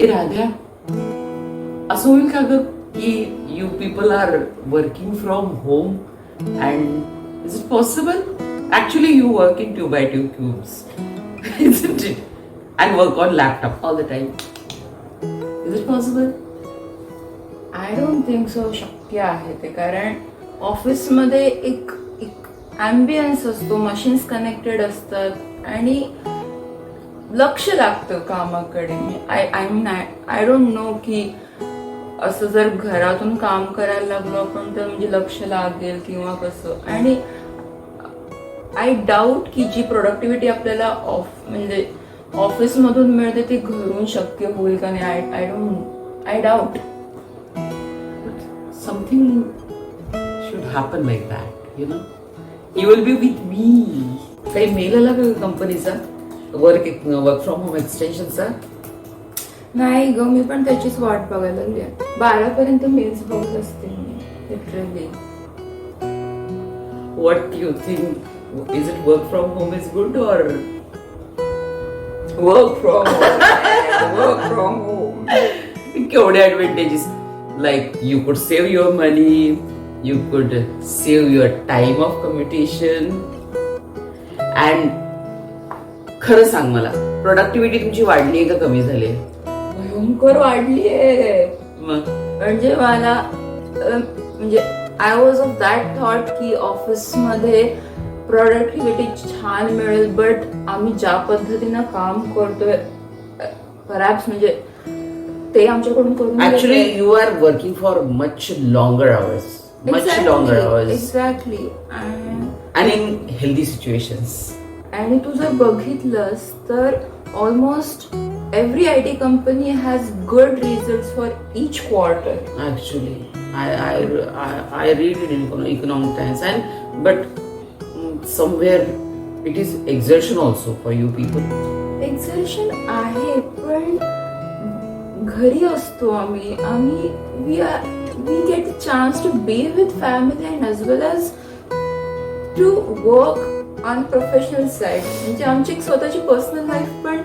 राध्या, असं होईल का ग की you people are working from home and is it possible? Actually, you work in 2x2 cubes, isn't it? And work on laptop all the time. Is it possible? I don't think so शक्य आहे ते, कारण ऑफिसमध्ये एक ambience असतो, machines connected असतात आणि लक्ष लागतं कामाकडे. आय डोंट नो की असं जर घरातून काम करायला लागलो आपण तर म्हणजे लक्ष लागेल किंवा कसं. आणि आय डाऊट की जी प्रोडक्टिव्हिटी आपल्याला म्हणजे ऑफिसमधून मिळते ती घरून शक्य होईल का नाही. I doubt. Something should happen like that, you know. You will be with me. काही मेल आला का कंपनीचा वर्क फ्रॉम होम एक्सटेन्शनचा? नाही ग, मी पण त्याचीच वाट बघायला लागली. 12 मेल्स बघत असते मी literally. What do you think? Is it work from home is good or work from home? केवढे advantages? Like you could save your money, you could save your time of commutation, and खरं सांग मला, productivity तुमची वाढली आहे का कमी झाली आहे? भयंकर वाढली आहे. म्हणजे मला म्हणजे I was of that thought की ऑफिसमध्ये प्रोडक्टिव्हिटी छान मिळेल, बट आम्ही ज्या पद्धतीनं काम करतोय परहॅप्स म्हणजे ते आमच्याकडून करून actually you are working for much longer hours exactly आणि इन हेल्दी सिच्युएशन्स. आणि तू जर बघितलंस तर almost every IT company has good results for each quarter. Actually, I read it in Economic Times, but somewhere it is exertion also for you people. Exertion आहे, पण घरी असतो आम्ही we get a chance to be with family and as well as to work on professional side. म्हणजे आमची एक स्वतःची personal life पण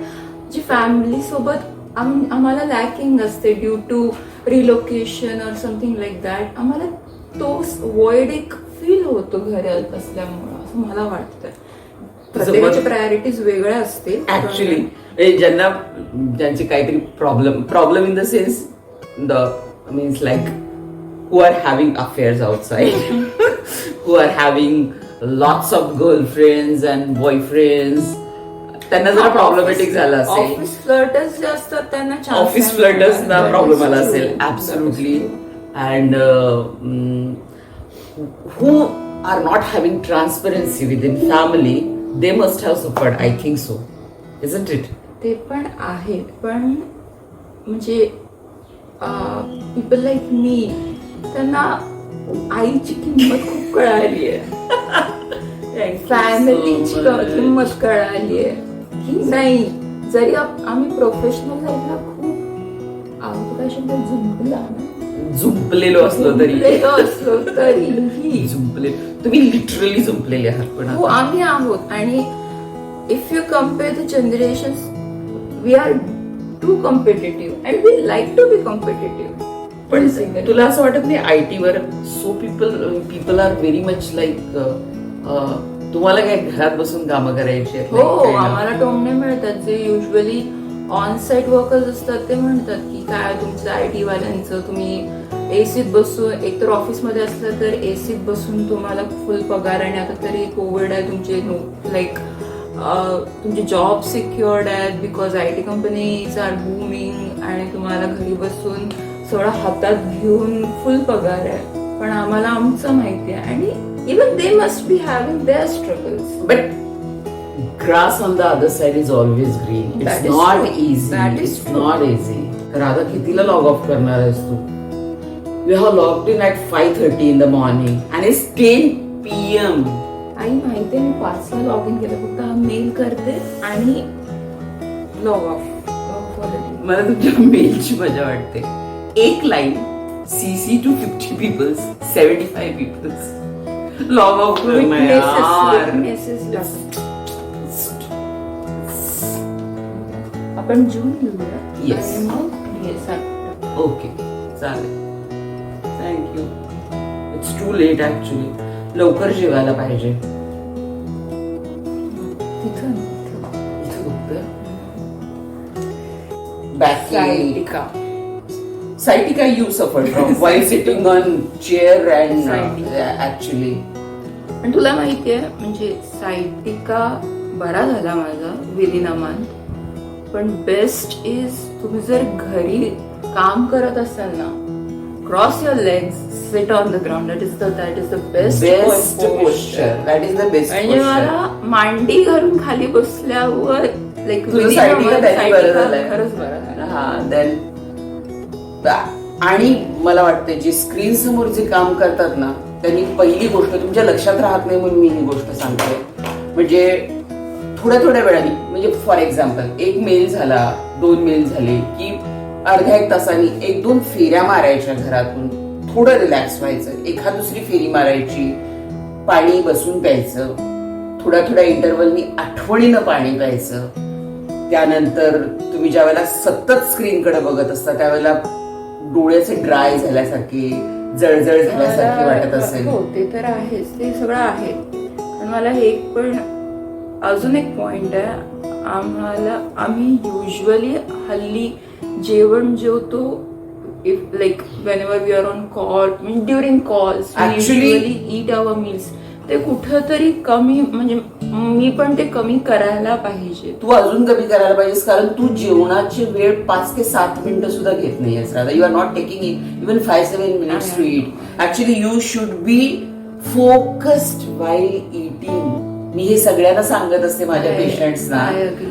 जी फॅमिली सोबत आम्हाला लॅकिंग असते ड्यू टू रिलोकेशन और समथिंग लाईक दॅट. आम्हाला तो वॉइड एक फील होतो घरात असल्यामुळं असं मला वाटतं. प्रत्येकाच्या प्रायोरिटीज वेगळ्या असतील ऍक्च्युली. ज्यांचे काहीतरी problem in the sense means like who are having affairs outside, who are having lots of girlfriends and boyfriends, त्यांना जरा प्रॉब्लेमॅटिक झाला असेल. ऑफिस फ्लर्टर्स जे असतात त्यांना ऑफिस फ्लर्टर्सना प्रॉब्लेम आला असेल. Absolutely. And who are not having transparency within family, they must have suffered, I think so, isn't it? ते पण आहेत, पण म्हणजे पीपल लाईक मी त्यांना आईची किंमत खूप कळाली आहे, फॅमिलीची किंमत कळाली आहे की नाही. जरी आम्ही प्रोफेशनल लाईफला खूप झुंपलेलो असलो तरीही तुम्ही लिटरली झुंपलेले आहात. पण हो, आम्ही आहोत. आणि if you compare the generations, we are too competitive and we like to be competitive. पण तुला असं वाटत नाही IT वर so people are very much like तुम्हाला काय घरात बसून कामं करायची आहेत? हो, आम्हाला टोमणे मिळतात जे युजली ऑन साईट वर्कर्स असतात. ते म्हणतात की काय तुमचं IT वाल्यांचं, तुम्ही एसीत बसून, एकतर ऑफिसमध्ये असलं तर एसीत बसून तुम्हाला फुल पगार, आणि आता तरी कोविड आहे, तुमचे लाईक तुमचे जॉब सिक्युअर्ड आहेत because IT companies are booming, आणि तुम्हाला घरी बसून सगळं हातात घेऊन फुल पगार आहे. पण आम्हाला आमचं माहिती आहे, आणि even they must be having their struggles. But grass on the other side is always green. It's not easy. That is true. Not easy. Radha कितीला लॉग ऑफ करणार आहेस तू? You have logged in at 5:30 in the morning and it's 10 PM. आई माहितीये, मी 5ला log in केलं, फक्त mail करते आणि log of. मला तुमच्या मेलची मजा वाटते. एक line CC to 50 peoples, 75 peoples. Log of करणार यार. आपण जून लिहूया. Yes. आहे 60%. ओके, चालेल. Thank you. It's too late actually. लवकर जेवायला पाहिजे. तिथं इथं दुखतंय. Sciatica. Sciatica you suffered from while sitting on chair and Sciatica. actually. पण तुला माहितीये म्हणजे सायटिका बरा झाला माझा विदिन अ मंथ. पण बेस्ट इज तुम्ही जर घरी काम करत असाल ना, cross your legs, sit on the ground. That is the best posture. That is the best म्हणजे posture. मला मांडी घालून खाली बसल्यावर लाईक तुझं sciatica त्याने बरं झालंय. खरंच बरं झालं. हा, then आणि मला वाटतं जे स्क्रीन समोर जे काम करतात ना, त्यांनी पहिली गोष्ट तुमच्या लक्षात राहत नाही म्हणून मी ही गोष्ट सांगते. म्हणजे थोड्या वेळाने, म्हणजे फॉर एक्झाम्पल एक मेल झाला, 2 मेल झाले की अर्ध्या 1 तासाने 1-2 फेऱ्या मारायच्या घरातून, थोडं रिलॅक्स व्हायचं, एखाद दुसरी फेरी मारायची, पाणी बसून प्यायचं, थोड्या इंटरव्हलनी आठवणीनं पाणी प्यायचं. त्यानंतर तुम्ही ज्या वेळेला सतत स्क्रीनकडे बघत असता त्यावेळेला डोळ्याचे ड्राय झाल्यासारखे, जळजळ झाल्यासारखे वाटत असेल. हो, ते तर आहेच, ते सगळं आहे. पण मला हे पण अजून एक पॉइंट आहे. आम्ही युजली हल्ली जेवण जेवतो if like whenever we are on call, during calls usually eat our meals. ते कुठंतरी कमी, म्हणजे मी पण ते कमी करायला पाहिजे. तू अजून कमी करायला पाहिजेस, कारण तू जेवणाची वेळ 5 ते 7 मिनिटं सुद्धा घेत नाहीयेस. Radha you are not taking even 5-7 minutes to eat. Actually you should be focused while eating. मी हे सगळ्यांना सांगत असते माझ्या पेशंट्सना.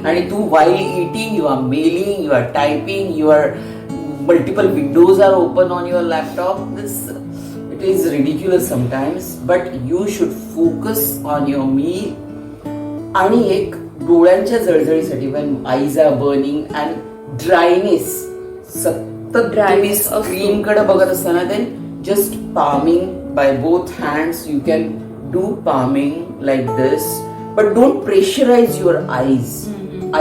आणि तू while eating you are mailing, you are typing, you are multiple windows are open on your laptop. This it is ridiculous sometimes, but you should focus on your meal. आणि एक डोळ्यांच्या जळजळीसाठी when eyes are burning and dryness, सतत तुम्ही screen कडे बघत असताना, then just palming by both hands. You can do palming like this, but don't pressurize your eyes.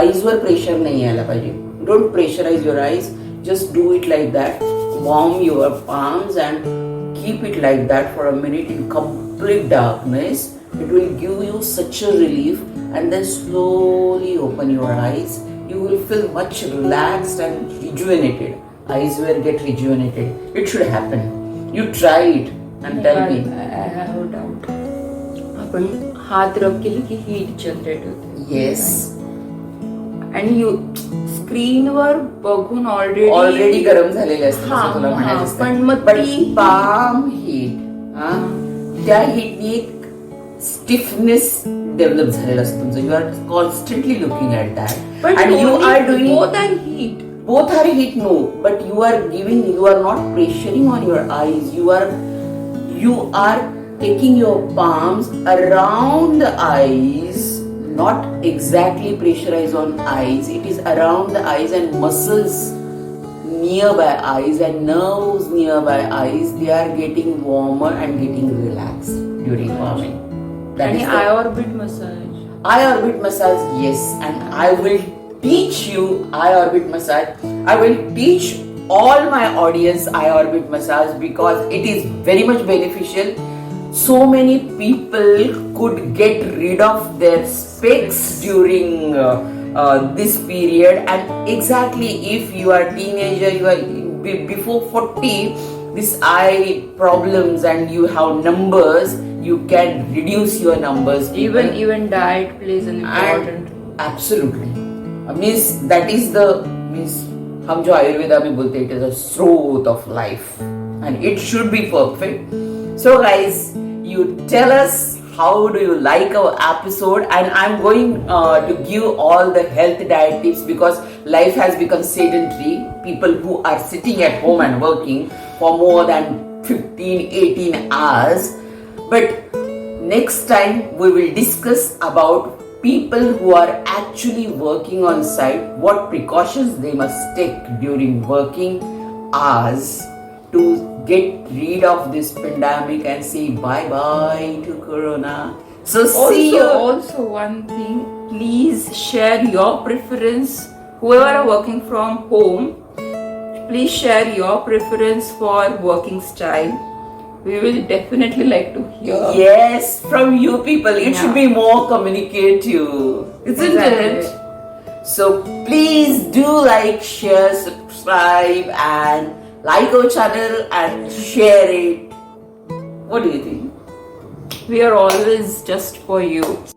Eyes वर pressure नाही यायला पाहिजे. Don't pressurize your eyes. Just do it like that. Warm your palms and keep it like that for a minute in complete darkness. It will give you such a relief, and then slowly open your eyes. You will feel much relaxed and rejuvenated. Eyes will get rejuvenated. It should happen. You try it and tell me. I have a doubt. आपण हात रब केली की heat generate होते. Yes. आणि स्क्रीनवर बघून already गरम झालेले असतात तुला म्हणायचं. पण मग पाम हीट, त्या हीटनी एक स्टिफनेस डेव्हलप झालेलं असतं तुमचं. You are constantly looking at that and you are doing both are heat. No, but you are not pressuring on your eyes. You are taking your palms around the eyes, not exactly pressurized on eyes. It is around the eyes and muscles nearby eyes and nerves nearby eyes. They are getting warmer and getting relaxed during warming. And eye orbit massage. Eye orbit massage, yes. And I will teach you eye orbit massage. I will teach all my audience eye orbit massage because it is very much beneficial. So many people could get rid of their specs during this period, and exactly if you are teenager, you are before 40, this eye problems and you have numbers, you can reduce your numbers. Even diet plays an important role. Absolutely. Means that is the हम जो आयुर्वेदा में बोलते हैं, it is a स्रोत of life and it should be perfect. So guys, you tell us how do you like our episode, and I'm going to give all the health diet tips because life has become sedentary. People who are sitting at home and working for more than 15-18 hours. But next time we will discuss about people who are actually working on site, what precautions they must take during working hours to get rid of this pandemic and say bye-bye to Corona. So see you. Also one thing, please share your preference. Whoever are working from home, please share your preference for working style. We will definitely like to hear. Yes, from you people. It should Yeah. be more communicative, isn't Exactly. it? So please do like, share, subscribe, and like our channel and share it. What do you think? We are always just for you.